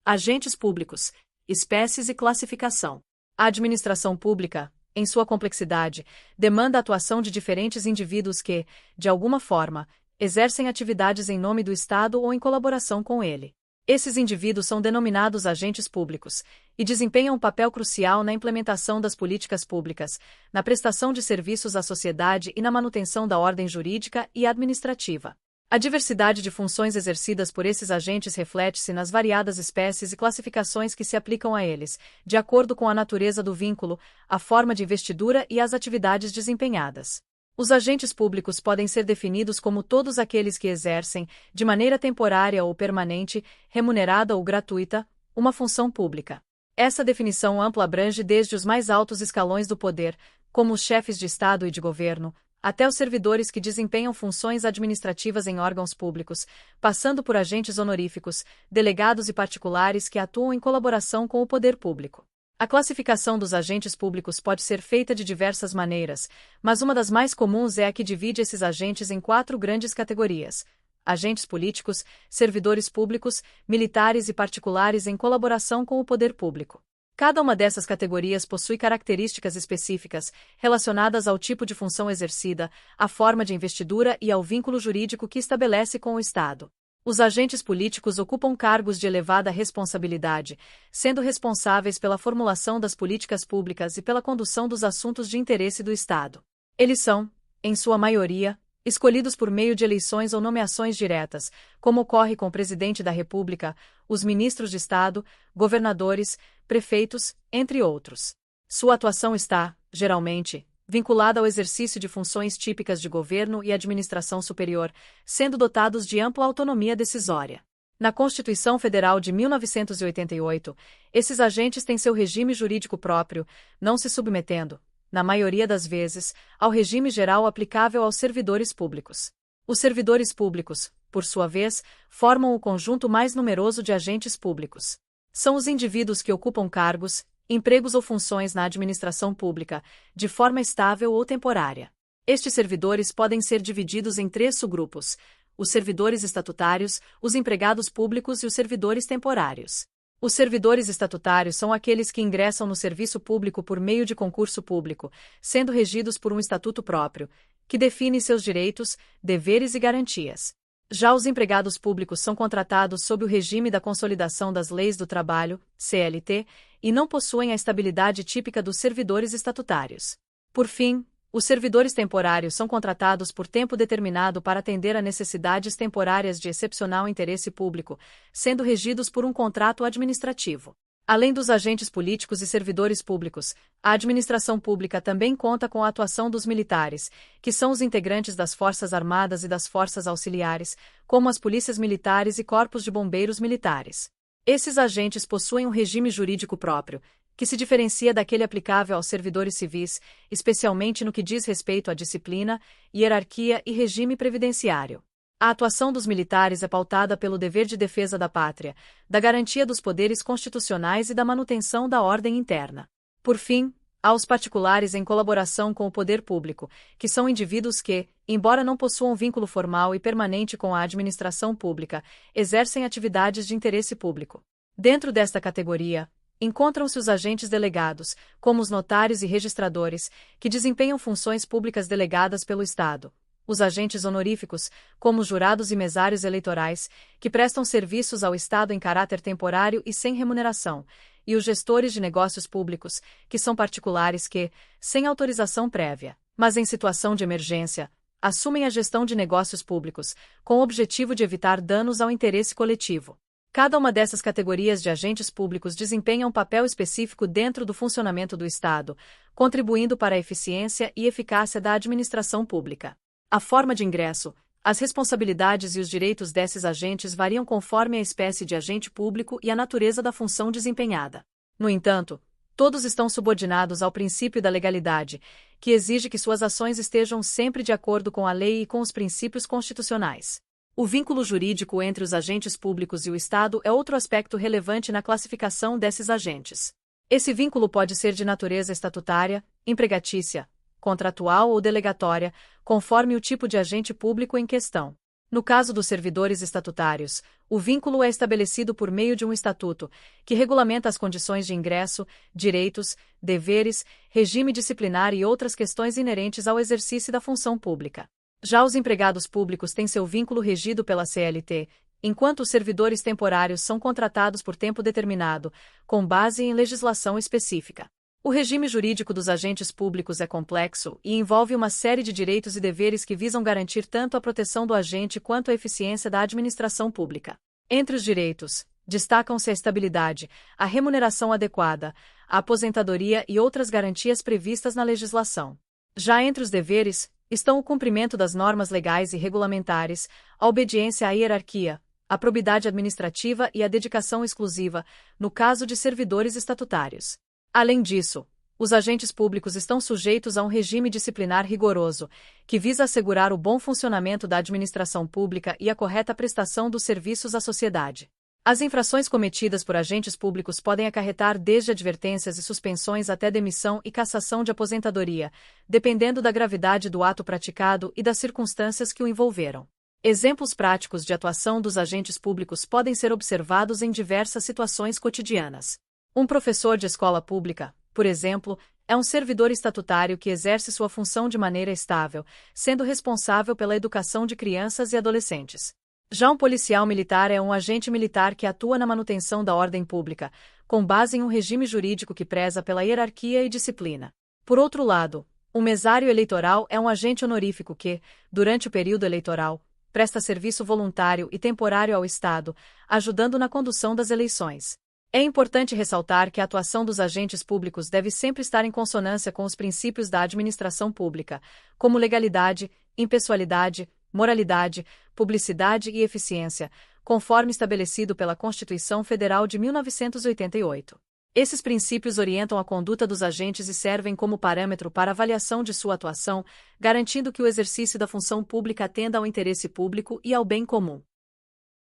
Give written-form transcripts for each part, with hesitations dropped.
Agentes públicos, espécies e classificação. A administração pública, em sua complexidade, demanda a atuação de diferentes indivíduos que, de alguma forma, exercem atividades em nome do Estado ou em colaboração com ele. Esses indivíduos são denominados agentes públicos e desempenham um papel crucial na implementação das políticas públicas, na prestação de serviços à sociedade e na manutenção da ordem jurídica e administrativa. A diversidade de funções exercidas por esses agentes reflete-se nas variadas espécies e classificações que se aplicam a eles, de acordo com a natureza do vínculo, a forma de investidura e as atividades desempenhadas. Os agentes públicos podem ser definidos como todos aqueles que exercem, de maneira temporária ou permanente, remunerada ou gratuita, uma função pública. Essa definição ampla abrange desde os mais altos escalões do poder, como os chefes de Estado e de governo, até os servidores que desempenham funções administrativas em órgãos públicos, passando por agentes honoríficos, delegados e particulares que atuam em colaboração com o poder público. A classificação dos agentes públicos pode ser feita de diversas maneiras, mas uma das mais comuns é a que divide esses agentes em 4 grandes categorias: agentes políticos, servidores públicos, militares e particulares em colaboração com o poder público. Cada uma dessas categorias possui características específicas, relacionadas ao tipo de função exercida, à forma de investidura e ao vínculo jurídico que estabelece com o Estado. Os agentes políticos ocupam cargos de elevada responsabilidade, sendo responsáveis pela formulação das políticas públicas e pela condução dos assuntos de interesse do Estado. Eles são, em sua maioria, escolhidos por meio de eleições ou nomeações diretas, como ocorre com o presidente da República, os ministros de Estado, governadores, prefeitos, entre outros. Sua atuação está, geralmente, vinculada ao exercício de funções típicas de governo e administração superior, sendo dotados de ampla autonomia decisória. Na Constituição Federal de 1988, esses agentes têm seu regime jurídico próprio, não se submetendo, na maioria das vezes, ao regime geral aplicável aos servidores públicos. Os servidores públicos, por sua vez, formam o conjunto mais numeroso de agentes públicos. São os indivíduos que ocupam cargos, empregos ou funções na administração pública, de forma estável ou temporária. Estes servidores podem ser divididos em 3 subgrupos: os servidores estatutários, os empregados públicos e os servidores temporários. Os servidores estatutários são aqueles que ingressam no serviço público por meio de concurso público, sendo regidos por um estatuto próprio, que define seus direitos, deveres e garantias. Já os empregados públicos são contratados sob o regime da Consolidação das Leis do Trabalho, CLT, e não possuem a estabilidade típica dos servidores estatutários. Por fim, os servidores temporários são contratados por tempo determinado para atender a necessidades temporárias de excepcional interesse público, sendo regidos por um contrato administrativo. Além dos agentes políticos e servidores públicos, a administração pública também conta com a atuação dos militares, que são os integrantes das Forças Armadas e das Forças Auxiliares, como as polícias militares e corpos de bombeiros militares. Esses agentes possuem um regime jurídico próprio, que se diferencia daquele aplicável aos servidores civis, especialmente no que diz respeito à disciplina, hierarquia e regime previdenciário. A atuação dos militares é pautada pelo dever de defesa da pátria, da garantia dos poderes constitucionais e da manutenção da ordem interna. Por fim, há os particulares em colaboração com o poder público, que são indivíduos que, embora não possuam vínculo formal e permanente com a administração pública, exercem atividades de interesse público. Dentro desta categoria, encontram-se os agentes delegados, como os notários e registradores, que desempenham funções públicas delegadas pelo Estado. Os agentes honoríficos, como os jurados e mesários eleitorais, que prestam serviços ao Estado em caráter temporário e sem remuneração, e os gestores de negócios públicos, que são particulares que, sem autorização prévia, mas em situação de emergência, assumem a gestão de negócios públicos, com o objetivo de evitar danos ao interesse coletivo. Cada uma dessas categorias de agentes públicos desempenha um papel específico dentro do funcionamento do Estado, contribuindo para a eficiência e eficácia da administração pública. A forma de ingresso, as responsabilidades e os direitos desses agentes variam conforme a espécie de agente público e a natureza da função desempenhada. No entanto, todos estão subordinados ao princípio da legalidade, que exige que suas ações estejam sempre de acordo com a lei e com os princípios constitucionais. O vínculo jurídico entre os agentes públicos e o Estado é outro aspecto relevante na classificação desses agentes. Esse vínculo pode ser de natureza estatutária, empregatícia, contratual ou delegatória, conforme o tipo de agente público em questão. No caso dos servidores estatutários, o vínculo é estabelecido por meio de um estatuto, que regulamenta as condições de ingresso, direitos, deveres, regime disciplinar e outras questões inerentes ao exercício da função pública. Já os empregados públicos têm seu vínculo regido pela CLT, enquanto os servidores temporários são contratados por tempo determinado, com base em legislação específica. O regime jurídico dos agentes públicos é complexo e envolve uma série de direitos e deveres que visam garantir tanto a proteção do agente quanto a eficiência da administração pública. Entre os direitos, destacam-se a estabilidade, a remuneração adequada, a aposentadoria e outras garantias previstas na legislação. Já entre os deveres, estão o cumprimento das normas legais e regulamentares, a obediência à hierarquia, a probidade administrativa e a dedicação exclusiva, no caso de servidores estatutários. Além disso, os agentes públicos estão sujeitos a um regime disciplinar rigoroso, que visa assegurar o bom funcionamento da administração pública e a correta prestação dos serviços à sociedade. As infrações cometidas por agentes públicos podem acarretar desde advertências e suspensões até demissão e cassação de aposentadoria, dependendo da gravidade do ato praticado e das circunstâncias que o envolveram. Exemplos práticos de atuação dos agentes públicos podem ser observados em diversas situações cotidianas. Um professor de escola pública, por exemplo, é um servidor estatutário que exerce sua função de maneira estável, sendo responsável pela educação de crianças e adolescentes. Já um policial militar é um agente militar que atua na manutenção da ordem pública, com base em um regime jurídico que preza pela hierarquia e disciplina. Por outro lado, um mesário eleitoral é um agente honorífico que, durante o período eleitoral, presta serviço voluntário e temporário ao Estado, ajudando na condução das eleições. É importante ressaltar que a atuação dos agentes públicos deve sempre estar em consonância com os princípios da administração pública, como legalidade, impessoalidade, moralidade, publicidade e eficiência, conforme estabelecido pela Constituição Federal de 1988. Esses princípios orientam a conduta dos agentes e servem como parâmetro para avaliação de sua atuação, garantindo que o exercício da função pública atenda ao interesse público e ao bem comum.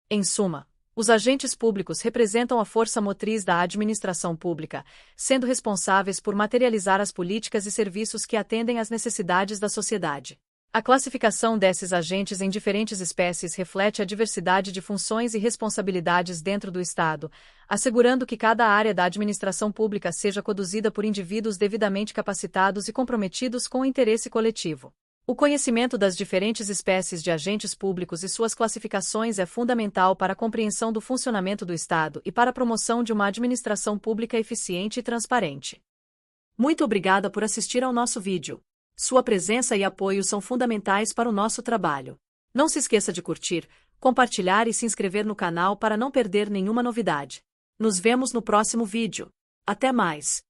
Em suma, os agentes públicos representam a força motriz da administração pública, sendo responsáveis por materializar as políticas e serviços que atendem às necessidades da sociedade. A classificação desses agentes em diferentes espécies reflete a diversidade de funções e responsabilidades dentro do Estado, assegurando que cada área da administração pública seja conduzida por indivíduos devidamente capacitados e comprometidos com o interesse coletivo. O conhecimento das diferentes espécies de agentes públicos e suas classificações é fundamental para a compreensão do funcionamento do Estado e para a promoção de uma administração pública eficiente e transparente. Muito obrigada por assistir ao nosso vídeo. Sua presença e apoio são fundamentais para o nosso trabalho. Não se esqueça de curtir, compartilhar e se inscrever no canal para não perder nenhuma novidade. Nos vemos no próximo vídeo. Até mais!